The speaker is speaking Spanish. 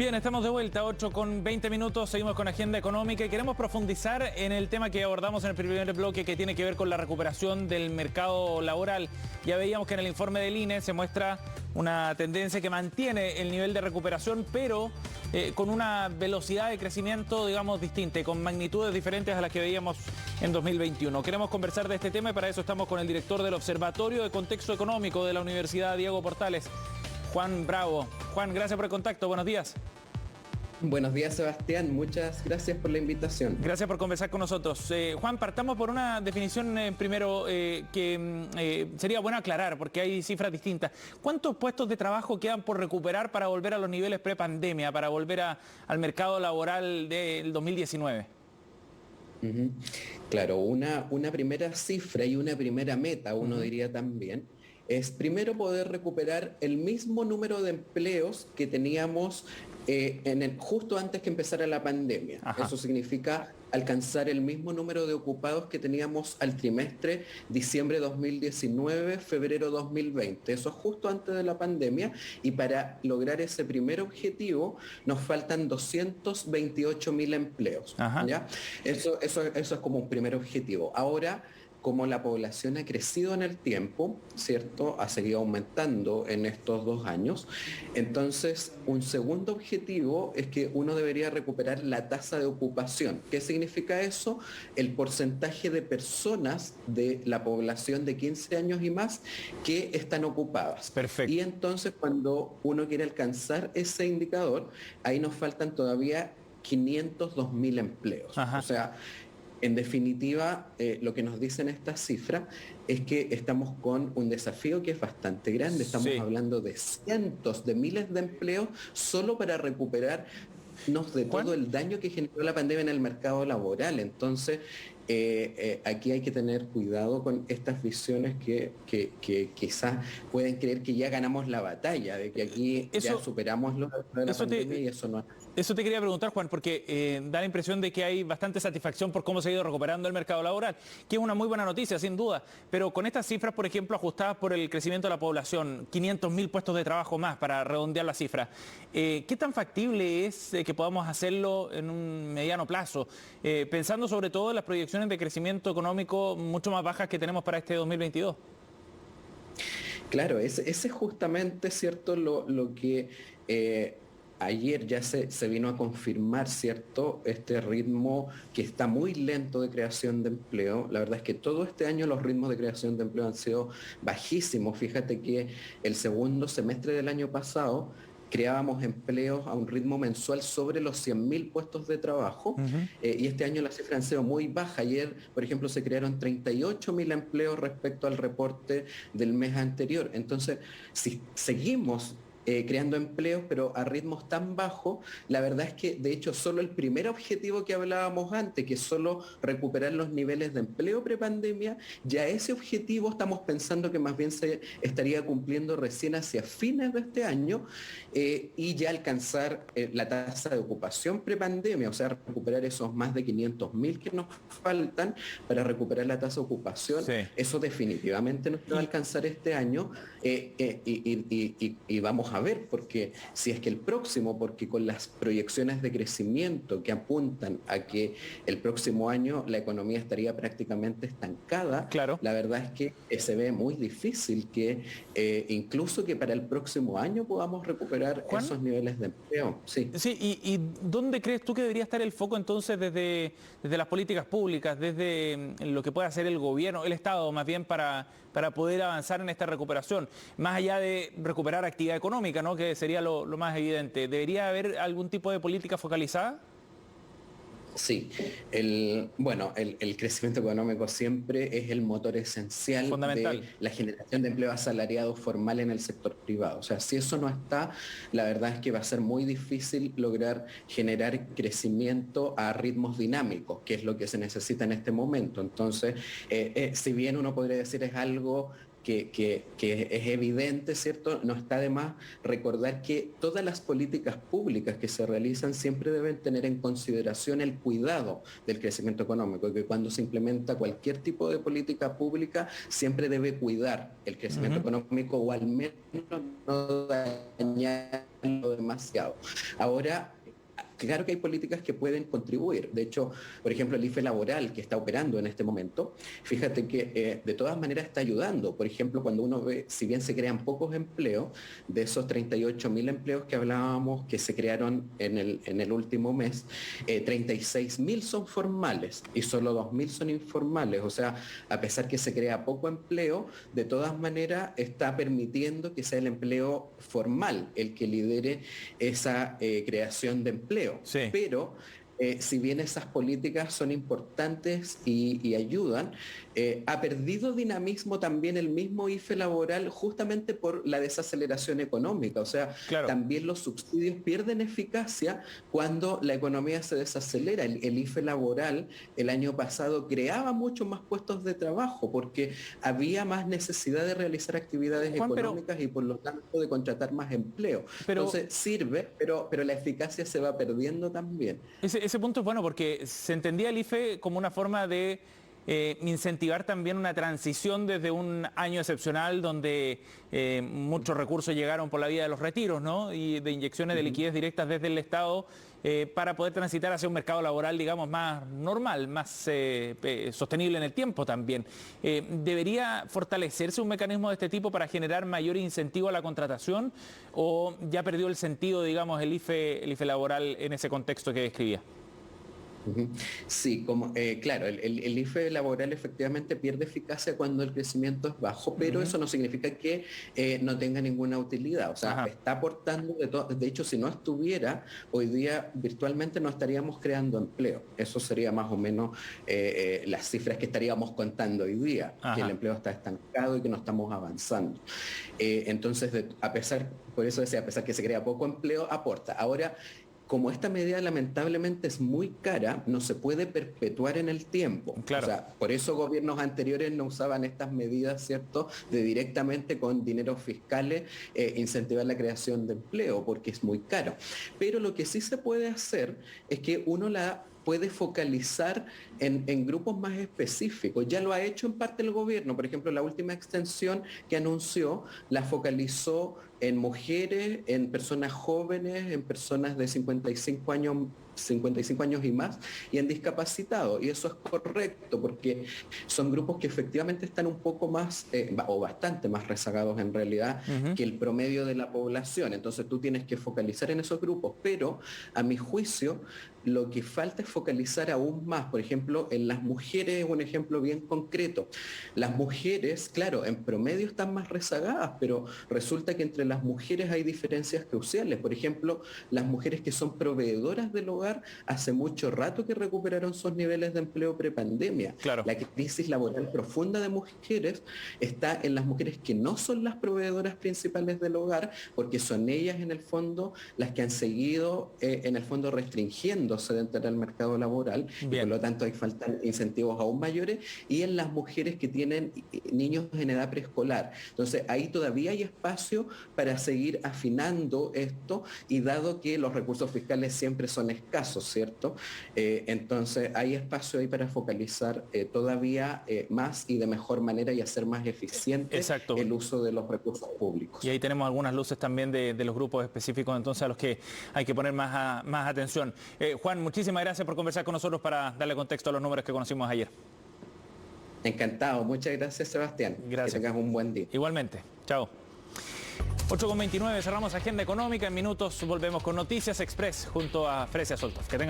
Bien, estamos de vuelta, 8:20. Seguimos con agenda económica y queremos profundizar en el tema que abordamos en el primer bloque, que tiene que ver con la recuperación del mercado laboral. Ya veíamos que en el informe del INE se muestra una tendencia que mantiene el nivel de recuperación, pero con una velocidad de crecimiento, digamos, distinta, con magnitudes diferentes a las que veíamos en 2021. Queremos conversar de este tema y para eso estamos con el director del Observatorio de Contexto Económico de la Universidad Diego Portales, Juan Bravo. Juan, gracias por el contacto. Buenos días. Buenos días, Sebastián. Muchas gracias por la invitación. Gracias por conversar con nosotros. Juan, partamos por una definición primero que sería bueno aclarar, porque hay cifras distintas. ¿Cuántos puestos de trabajo quedan por recuperar para volver a los niveles prepandemia, para volver al mercado laboral del 2019? Claro, una primera cifra y una primera meta, uno diría también, es primero poder recuperar el mismo número de empleos que teníamos justo antes que empezara la pandemia. Ajá. Eso significa alcanzar el mismo número de ocupados que teníamos al trimestre diciembre 2019, febrero 2020. Eso es justo antes de la pandemia, y para lograr ese primer objetivo nos faltan 228.000 empleos. ¿Ya? Eso es como un primer objetivo. Ahora, como la población ha crecido en el tiempo, ¿cierto? Ha seguido aumentando en estos 2 años. Entonces, un segundo objetivo es que uno debería recuperar la tasa de ocupación. ¿Qué significa eso? El porcentaje de personas de la población de 15 años y más que están ocupadas. Perfecto. Y entonces, cuando uno quiere alcanzar ese indicador, ahí nos faltan todavía 502.000 empleos. Ajá. O sea, en definitiva, lo que nos dicen estas cifras es que estamos con un desafío que es bastante grande. Estamos hablando de cientos de miles de empleos solo para recuperarnos de todo el daño que generó la pandemia en el mercado laboral. Entonces, aquí hay que tener cuidado con estas visiones que quizás pueden creer que ya ganamos la batalla, de que aquí ya superamos lo de la pandemia, y eso no es. Eso te quería preguntar, Juan, porque da la impresión de que hay bastante satisfacción por cómo se ha ido recuperando el mercado laboral, que es una muy buena noticia, sin duda. Pero con estas cifras, por ejemplo, ajustadas por el crecimiento de la población, 500.000 puestos de trabajo más, para redondear la cifra, ¿qué tan factible es que podamos hacerlo en un mediano plazo? Pensando sobre todo en las proyecciones de crecimiento económico mucho más bajas que tenemos para este 2022. Claro, ese es justamente, ¿cierto?, lo que ayer ya se vino a confirmar, ¿cierto?, este ritmo que está muy lento de creación de empleo. La verdad es que todo este año los ritmos de creación de empleo han sido bajísimos. Fíjate que el segundo semestre del año pasado creábamos empleos a un ritmo mensual sobre los 100.000 puestos de trabajo, y este año la cifra ha sido muy baja. Ayer, por ejemplo, se crearon 38.000 empleos respecto al reporte del mes anterior. Entonces, si seguimos creando empleos, pero a ritmos tan bajos, la verdad es que, de hecho, solo el primer objetivo que hablábamos antes, que es solo recuperar los niveles de empleo prepandemia, ya ese objetivo estamos pensando que más bien se estaría cumpliendo recién hacia fines de este año, y ya alcanzar la tasa de ocupación prepandemia, o sea, recuperar esos más de 500.000 que nos faltan para recuperar la tasa de ocupación. Sí. Eso definitivamente no va a alcanzar este año, y vamos a ver, porque si es que el próximo, porque con las proyecciones de crecimiento que apuntan a que el próximo año la economía estaría prácticamente estancada, claro, la verdad es que se ve muy difícil que incluso que para el próximo año podamos recuperar, ¿Juan?, esos niveles de empleo. Sí, ¿y dónde crees tú que debería estar el foco entonces desde las políticas públicas, desde lo que puede hacer el gobierno, el Estado más bien, para poder avanzar en esta recuperación? Más allá de recuperar actividad económica, ¿no?, que sería lo más evidente, ¿debería haber algún tipo de política focalizada? Sí, el crecimiento económico siempre es el motor esencial de la generación de empleo asalariado formal en el sector privado. O sea, si eso no está, la verdad es que va a ser muy difícil lograr generar crecimiento a ritmos dinámicos, que es lo que se necesita en este momento. Entonces, si bien uno podría decir es algo que es evidente, ¿cierto?, no está de más recordar que todas las políticas públicas que se realizan siempre deben tener en consideración el cuidado del crecimiento económico, y que cuando se implementa cualquier tipo de política pública siempre debe cuidar el crecimiento económico, o al menos no dañarlo de demasiado. Ahora, claro que hay políticas que pueden contribuir. De hecho, por ejemplo, el IFE laboral que está operando en este momento, fíjate que de todas maneras está ayudando. Por ejemplo, cuando uno ve, si bien se crean pocos empleos, de esos 38.000 empleos que hablábamos que se crearon en el último mes, 36.000 son formales y solo 2.000 son informales. O sea, a pesar que se crea poco empleo, de todas maneras está permitiendo que sea el empleo formal el que lidere esa creación de empleo. Sí. Pero si bien esas políticas son importantes y ayudan, ha perdido dinamismo también el mismo IFE laboral justamente por la desaceleración económica. O sea, claro, también los subsidios pierden eficacia cuando la economía se desacelera. El IFE laboral el año pasado creaba muchos más puestos de trabajo porque había más necesidad de realizar actividades Juan, económicas y por lo tanto de contratar más empleo. Entonces sirve, pero la eficacia se va perdiendo también. Ese punto es bueno porque se entendía el IFE como una forma de incentivar también una transición desde un año excepcional donde muchos recursos llegaron por la vía de los retiros, ¿no? Y de inyecciones de liquidez directas desde el Estado para poder transitar hacia un mercado laboral, digamos, más normal, más sostenible en el tiempo también. ¿Debería fortalecerse un mecanismo de este tipo para generar mayor incentivo a la contratación o ya perdió el sentido, digamos, el IFE laboral en ese contexto que describía? Sí, claro, el IFE laboral efectivamente pierde eficacia cuando el crecimiento es bajo, pero eso no significa que no tenga ninguna utilidad. O sea, está aportando de hecho, si no estuviera, hoy día virtualmente no estaríamos creando empleo. Eso sería más o menos las cifras que estaríamos contando hoy día, que el empleo está estancado y que no estamos avanzando. Entonces, por eso decía, a pesar que se crea poco empleo, aporta. Ahora, como esta medida lamentablemente es muy cara, no se puede perpetuar en el tiempo. Claro. O sea, por eso gobiernos anteriores no usaban estas medidas, ¿cierto?, de directamente con dineros fiscales incentivar la creación de empleo, porque es muy caro. Pero lo que sí se puede hacer es que uno la puede focalizar en grupos más específicos. Ya lo ha hecho en parte el gobierno. Por ejemplo, la última extensión que anunció la focalizó en mujeres, en personas jóvenes, en personas de 55 años y más, y en discapacitados. Y eso es correcto, porque son grupos que efectivamente están un poco más, o bastante más rezagados en realidad, que el promedio de la población. Entonces tú tienes que focalizar en esos grupos, pero a mi juicio, lo que falta es focalizar aún más. Por ejemplo, en las mujeres, un ejemplo bien concreto. Las mujeres, claro, en promedio están más rezagadas, pero resulta que entre las mujeres hay diferencias cruciales. Por ejemplo, las mujeres que son proveedoras del hogar, hace mucho rato que recuperaron sus niveles de empleo prepandemia. Claro. La crisis laboral profunda de mujeres está en las mujeres que no son las proveedoras principales del hogar, porque son ellas en el fondo las que han seguido en el fondo restringiéndose de entrar al mercado laboral. Y por lo tanto hay faltan incentivos aún mayores, y en las mujeres que tienen niños en edad preescolar. Entonces ahí todavía hay espacio para seguir afinando esto, y dado que los recursos fiscales siempre son escasos, ¿cierto? Entonces hay espacio ahí para focalizar todavía más y de mejor manera y hacer más eficiente el uso de los recursos públicos. Y ahí tenemos algunas luces también de los grupos específicos entonces a los que hay que poner más atención. Juan, muchísimas gracias por conversar con nosotros para darle contexto a los números que conocimos ayer. Encantado, muchas gracias, Sebastián. Gracias. Que tengas un buen día. Igualmente, chao. 8:29, cerramos Agenda Económica. En minutos volvemos con Noticias Express junto a Fresia Soltov. Que tengan un